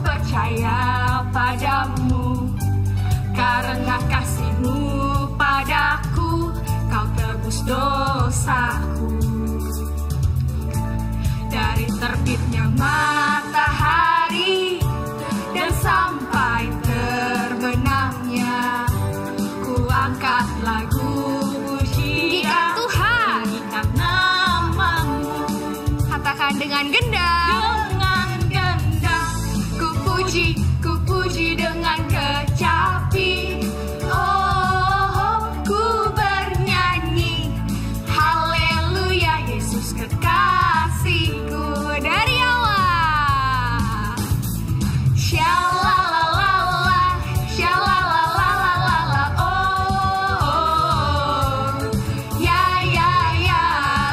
percaya padamu, karena kasih-Mu padaku, Kau tebus dosaku. Dari terbitnya matahari dan sampai terbenamnya, ku angkat lagu pujian Tuhan, tinggikan nama-Mu. Katakan dengan gendang. Dengan gendang ku puji dengan kecapi. Oh, ku bernyanyi haleluya, Yesus kekasihku. Dari awal syalalala, syalalala, oh, ya,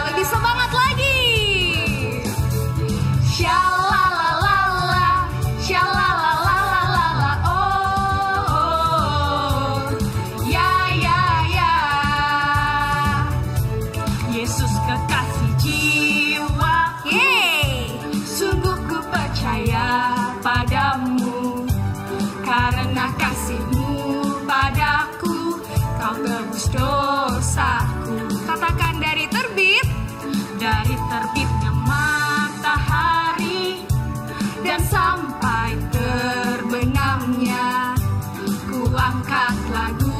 lebih semangat lagi. Syalalala, syalalala, oh, ya, Yesus kekasih jiwa. Sungguh ku percaya padamu, karena kasih-Mu padaku, Kau tebus dosaku. Katakan dari terbitnya matahari dan sampai terbenamnya, ku angkat lagu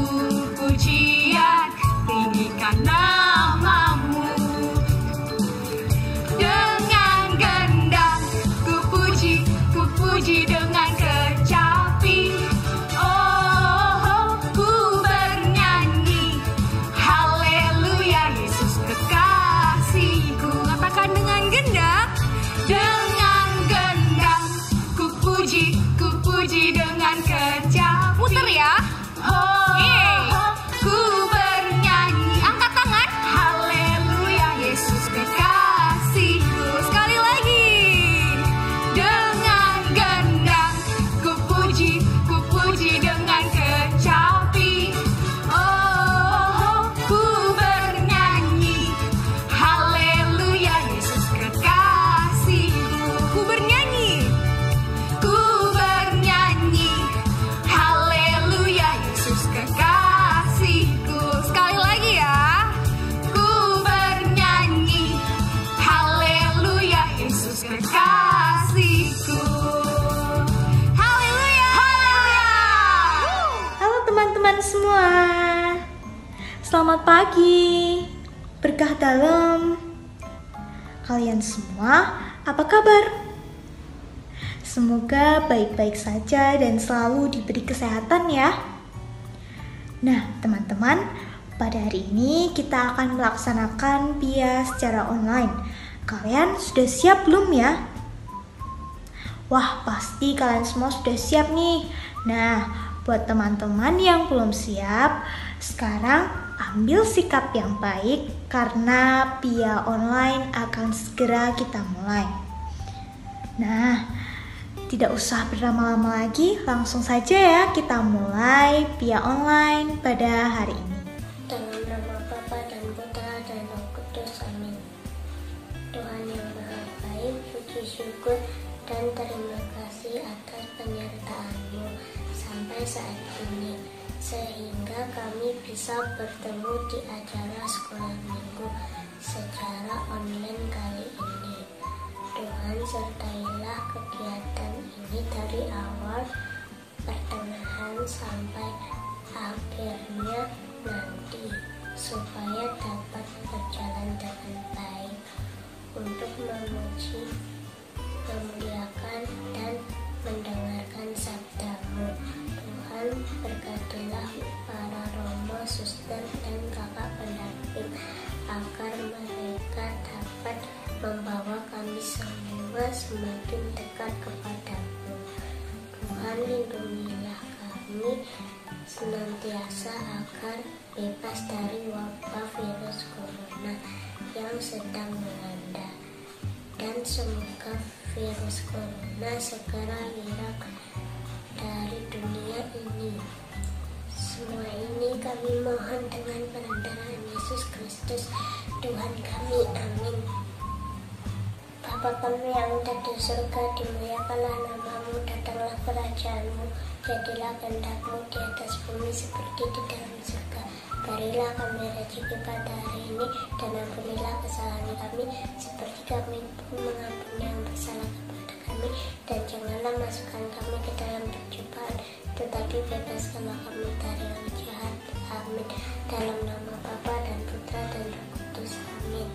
pujian, tinggikan nama-Mu. Dengan gendang ku puji dengan kecapi. Oh, ku bernyanyi haleluya, Yesus kekasihku. Katakan dengan gendang. Dengan gendang ku puji dengan kecapi. Puter ya. Oh, ku bernyanyi. Angkat tangan. Haleluya, Yesus kekasihku. Sekali lagi. Dengan gendang ku puji dengan kecapi. Oh, ku bernyanyi haleluya, Yesus kekasihku. Ku bernyanyi haleluya, Yesus kekasihku. Sekali lagi ya. Ku bernyanyi haleluya, Yesus kekasihku. Haleluya. Halo teman-teman semua, selamat pagi, berkah dalam. Kalian semua apa kabar? Semoga baik-baik saja dan selalu diberi kesehatan ya. Nah teman-teman, pada hari ini kita akan melaksanakan PIA secara online. Kalian sudah siap belum ya? Wah, pasti kalian semua sudah siap nih. Nah, buat teman-teman yang belum siap, sekarang ambil sikap yang baik karena PIA online akan segera kita mulai. Nah, tidak usah berlama-lama lagi, langsung saja ya kita mulai PIA online pada hari ini. Dalam nama Bapa dan Putra dan Roh Kudus, amin. Tuhan yang Maha Baik, puji syukur dan terima kasih atas penyertaan-Mu sampai saat ini, sehingga kami bisa bertemu di acara sekolah minggu secara online kali ini. Tuhan sertailah kegiatan ini dari awal, pertengahan sampai akhirnya nanti, supaya dapat berjalan dengan baik untuk memuji, memuliakan, dan mendengarkan sabda-Mu. Tuhan berkatilah para romo, suster, dan kakak pendamping, agar mereka dapat membawa kami semua semakin dekat kepada-Mu. Tuhan lindungilah kami senantiasa agar bebas dari wabah virus corona yang sedang melanda, dan semoga virus corona segera hilang dari dunia ini. Semua ini kami mohon dengan perantaraan Yesus Kristus Tuhan kami, amin. Bapa Bapa kami yang ada di surga, dimuliakanlah namamu, datanglah kerajaanmu, jadilah kehendak-mu di atas bumi seperti di dalam surga. Berilah kami rezeki pada hari ini, dan ampunilah kesalahan kami, seperti kami pun mengampuni yang bersalah kepada kami. Dan janganlah masukkan kami ke dalam pencobaan, tetapi bebaskanlah kami dari yang jahat. Amin. Dalam nama Bapa dan Putra dan Roh Kudus. Amin.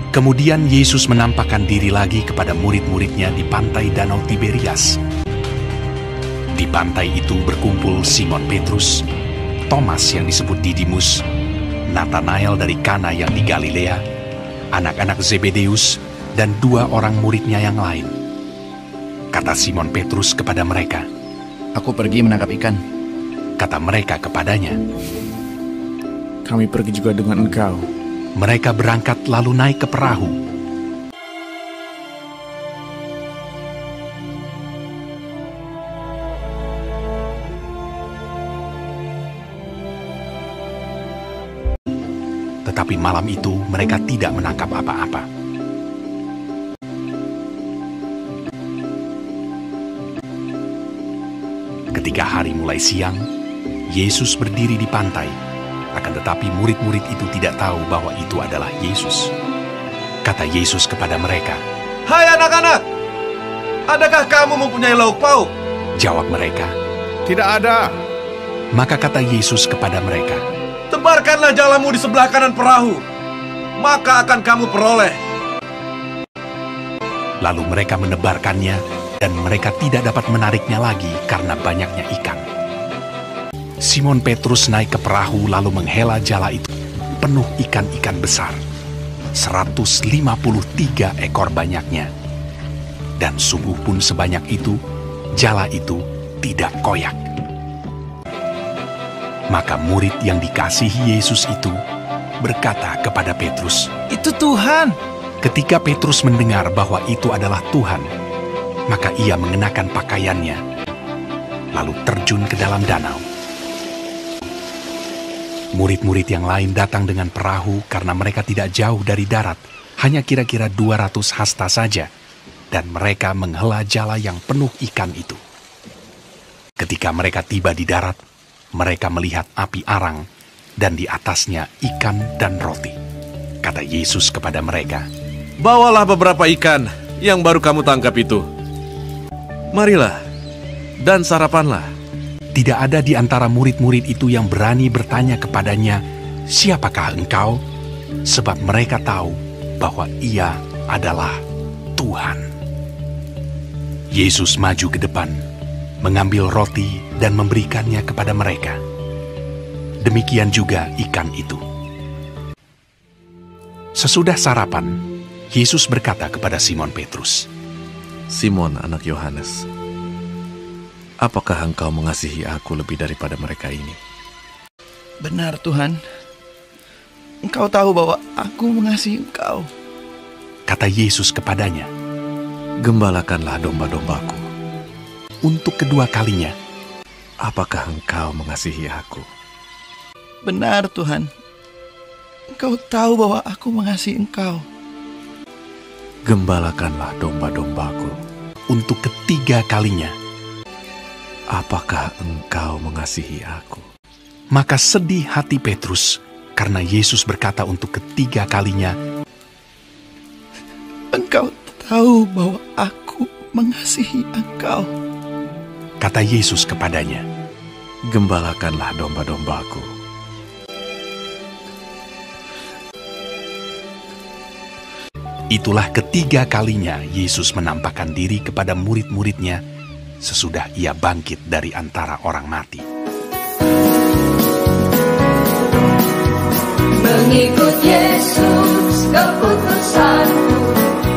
Kemudian Yesus menampakkan diri lagi kepada murid-muridnya di pantai Danau Tiberias. Di pantai itu berkumpul Simon Petrus, Thomas yang disebut Didimus, Nathanael dari Kana yang di Galilea, anak-anak Zebedeus, dan 2 orang muridnya yang lain. Kata Simon Petrus kepada mereka, "Aku pergi menangkap ikan." Kata mereka kepadanya, "Kami pergi juga dengan engkau." Mereka berangkat lalu naik ke perahu. Tetapi malam itu mereka tidak menangkap apa-apa. Ketika hari mulai siang, Yesus berdiri di pantai. Akan tetapi murid-murid itu tidak tahu bahwa itu adalah Yesus. Kata Yesus kepada mereka, "Hai anak-anak, adakah kamu mempunyai lauk pauk?" Jawab mereka, "Tidak ada." Maka kata Yesus kepada mereka, "Tebarkanlah jalamu di sebelah kanan perahu, maka akan kamu peroleh." Lalu mereka menebarkannya, dan mereka tidak dapat menariknya lagi karena banyaknya ikan. Simon Petrus naik ke perahu lalu menghela jala itu, penuh ikan-ikan besar, 153 ekor banyaknya. Dan sungguh pun sebanyak itu, jala itu tidak koyak. Maka murid yang dikasihi Yesus itu berkata kepada Petrus, "Itu Tuhan." Ketika Petrus mendengar bahwa itu adalah Tuhan, maka ia mengenakan pakaiannya, lalu terjun ke dalam danau. Murid-murid yang lain datang dengan perahu karena mereka tidak jauh dari darat, hanya kira-kira 200 hasta saja, dan mereka menghela jala yang penuh ikan itu. Ketika mereka tiba di darat, mereka melihat api arang, dan di atasnya ikan dan roti. Kata Yesus kepada mereka, "Bawalah beberapa ikan yang baru kamu tangkap itu. Marilah, dan sarapanlah." Tidak ada di antara murid-murid itu yang berani bertanya kepadanya, "Siapakah engkau?" Sebab mereka tahu bahwa Ia adalah Tuhan. Yesus maju ke depan, mengambil roti dan memberikannya kepada mereka. Demikian juga ikan itu. Sesudah sarapan, Yesus berkata kepada Simon Petrus, "Simon, anak Yohanes, apakah engkau mengasihi aku lebih daripada mereka ini?" Benar Tuhan, Engkau tahu bahwa aku mengasihi Engkau. kata Yesus kepadanya. "Gembalakanlah domba-dombaku." Untuk kedua kalinya, Apakah engkau mengasihi aku? Benar Tuhan, Engkau tahu bahwa aku mengasihi Engkau. Gembalakanlah domba-dombaku. untuk ketiga kalinya, Apakah engkau mengasihi aku? maka sedih hati Petrus karena Yesus berkata untuk ketiga kalinya, Engkau tahu bahwa aku mengasihi Engkau. kata Yesus kepadanya. Gembalakanlah domba-dombaku. Itulah ketiga kalinya Yesus menampakkan diri kepada murid-muridnya sesudah Ia bangkit dari antara orang mati. Mengikut Yesus keputusanku,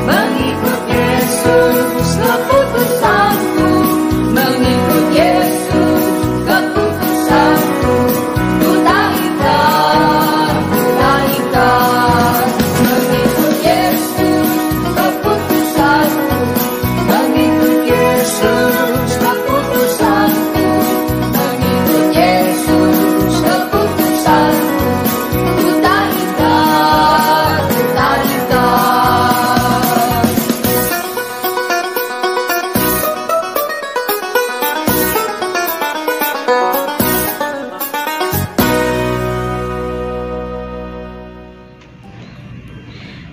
mengikut Yesus keputusanku, mengikut Yesus keputusanku, ku tak ikat, mengikut Yesus keputusanku, mengikut Yesus keputusanku, mengikut Yesus keputusanku.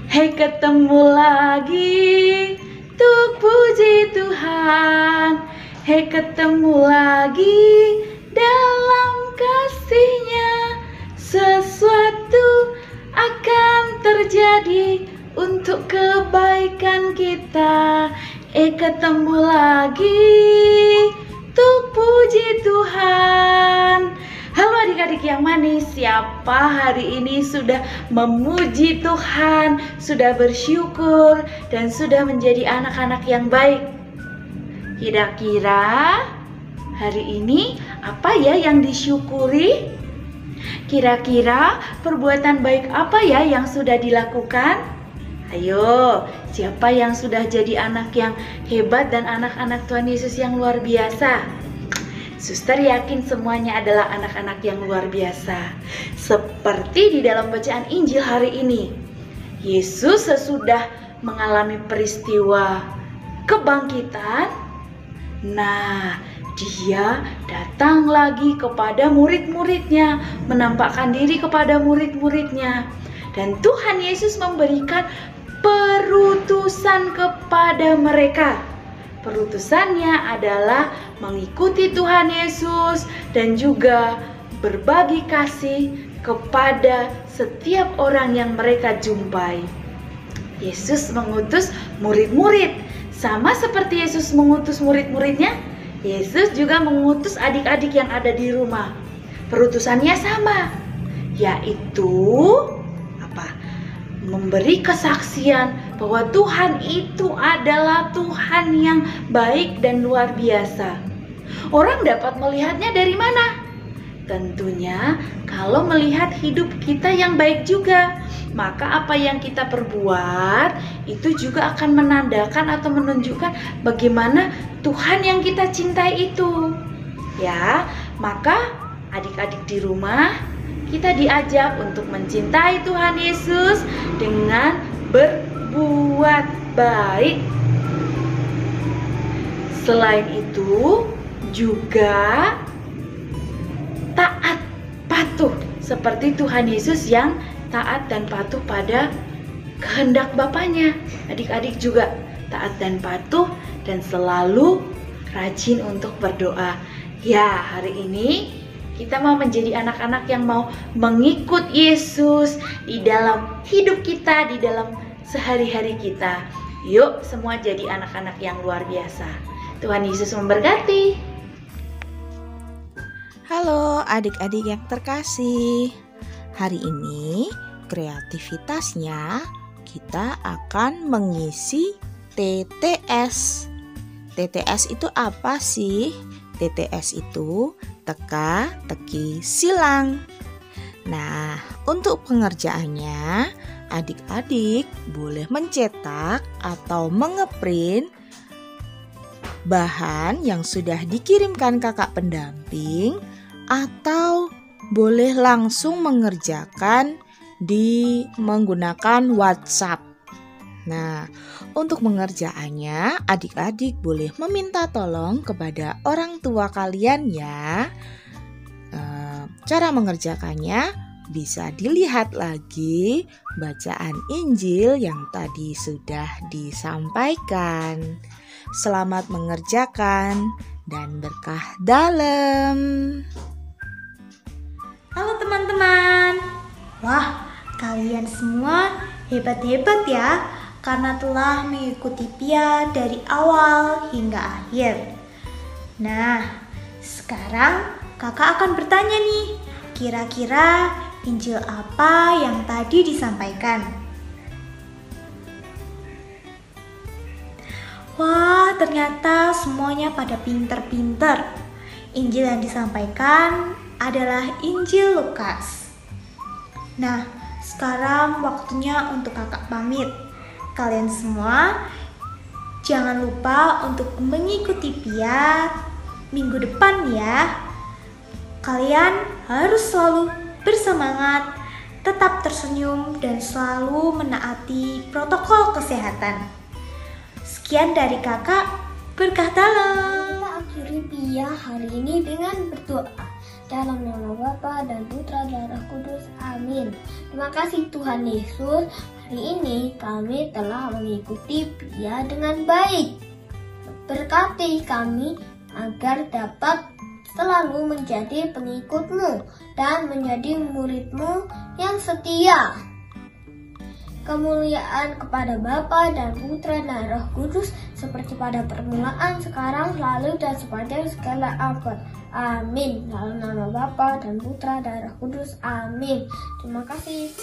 Hei, ketemu lagi, tuk puji Tuhan. Hei, ketemu lagi dalam kasih-Nya. Sesuatu akan terjadi untuk kebaikan kita. Ketemu lagi, tuk puji Tuhan. Halo adik-adik yang manis, siapa hari ini sudah memuji Tuhan, sudah bersyukur, dan sudah menjadi anak-anak yang baik? Kira-kira hari ini apa ya yang disyukuri? Kira-kira perbuatan baik apa ya yang sudah dilakukan? Ayo, siapa yang sudah jadi anak yang hebat dan anak-anak Tuhan Yesus yang luar biasa? Suster yakin semuanya adalah anak-anak yang luar biasa. Seperti di dalam bacaan Injil hari ini, Yesus sesudah mengalami peristiwa kebangkitan, nah Dia datang lagi kepada murid-muridnya, menampakkan diri kepada murid-muridnya. Dan Tuhan Yesus memberikan perutusan kepada mereka. Perutusannya adalah mengikuti Tuhan Yesus dan juga berbagi kasih kepada setiap orang yang mereka jumpai. Yesus mengutus murid-murid. Sama seperti Yesus mengutus murid-muridnya, Yesus juga mengutus adik-adik yang ada di rumah. Perutusannya sama, yaitu memberi kesaksian bahwa Tuhan itu adalah Tuhan yang baik dan luar biasa. Orang dapat melihatnya dari mana? Tentunya kalau melihat hidup kita yang baik juga, maka apa yang kita perbuat itu juga akan menandakan atau menunjukkan bagaimana Tuhan yang kita cintai itu. Ya, maka adik-adik di rumah, kita diajak untuk mencintai Tuhan Yesus dengan berbuat baik. Selain itu, juga taat patuh seperti Tuhan Yesus yang taat dan patuh pada kehendak Bapaknya. Adik-adik juga taat dan patuh dan selalu rajin untuk berdoa. Ya, hari ini kita mau menjadi anak-anak yang mau mengikut Yesus di dalam hidup kita, di dalam sehari-hari kita. Yuk semua jadi anak-anak yang luar biasa. Tuhan Yesus memberkati. Halo adik-adik yang terkasih. Hari ini kreativitasnya kita akan mengisi TTS. TTS itu apa sih? TTS itu teka-teki silang. Nah, untuk pengerjaannya, adik-adik boleh mencetak atau mengeprint bahan yang sudah dikirimkan kakak pendamping, atau boleh langsung mengerjakan menggunakan WhatsApp. Nah, untuk mengerjakannya, adik-adik boleh meminta tolong kepada orang tua kalian ya. Cara mengerjakannya bisa dilihat lagi bacaan Injil yang tadi sudah disampaikan. Selamat mengerjakan dan berkah dalam. Halo teman-teman. Wah, kalian semua hebat-hebat ya, karena telah mengikuti Pia dari awal hingga akhir. Nah, sekarang kakak akan bertanya nih, kira-kira Injil apa yang tadi disampaikan? Wah, ternyata semuanya pada pinter-pinter. Injil yang disampaikan adalah Injil Lukas. Nah, sekarang waktunya untuk kakak pamit. Kalian semua jangan lupa untuk mengikuti Pia minggu depan ya. Kalian harus selalu bersemangat, tetap tersenyum, dan selalu menaati protokol kesehatan. Sekian dari kakak, berkah dalam. Kita akhiri Pia hari ini dengan berdoa. Dalam nama Bapa dan Putra dan Roh Kudus. Amin. Terima kasih Tuhan Yesus. Hari ini kami telah mengikuti Pia dengan baik. Berkati kami agar dapat selalu menjadi pengikut-Mu dan menjadi murid-Mu yang setia. Kemuliaan kepada Bapa dan Putra dan Roh Kudus seperti pada permulaan, sekarang, selalu, dan sepanjang segala abad. Amin. Dalam nama Bapa dan Putra dan Roh Kudus. Amin. Terima kasih.